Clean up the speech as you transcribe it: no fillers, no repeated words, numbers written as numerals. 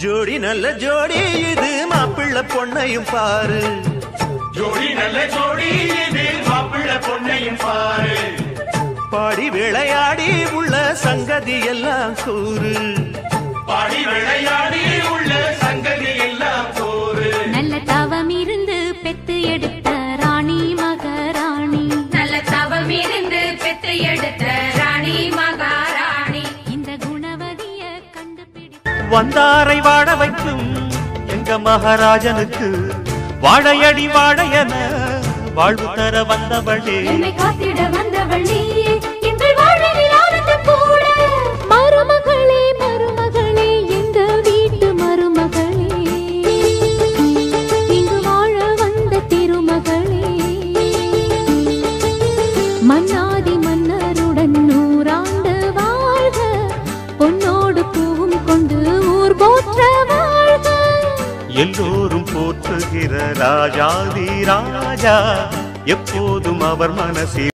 ஜோடி நல்ல ஜோடி இது மாப்பிள்ளை பொண்ணையும் பாரு ஜோடி நல்ல ஜோடி இது மாப்பிள்ளை பொண்ணையும் பாரு பாடி விளையாடி உள்ள சங்கதி எல்லாம் கூறு பாடி விளையாடி உள்ள சங்கதி எல்லாம் கூறு நல்ல தவம் இருந்து பெத்து எடுத்த ராணி மகாராணி நல்ல தவம் இருந்து பெத்து எடுத்த ராணி மகாராணி இந்த குணவதிய கண்டுபிடி வந்தாரை வாழ வைக்கும் எங்க மகாராஜனுக்கு வாழையடி வாழையன வாழ்வு தர வந்தவளே என்னை காத்திட வந்தவள் நீயே எங்கள் வாழ்வில் ஆனந்தம் கூட மருமகளே மருமகளே எங்க வீட்டு மருமகளே இங்கு வாழ வந்த திருமகளே மன்னாதி மன்னருடன் நூறாண்டு வாழ்க பொன்னோடு பூவும் கொண்டு ஊர் போற்ற வாழ்க எல்லோரும் போற்றுகிற ராஜாதி ராஜா எப்போதும் அவர் மனசில்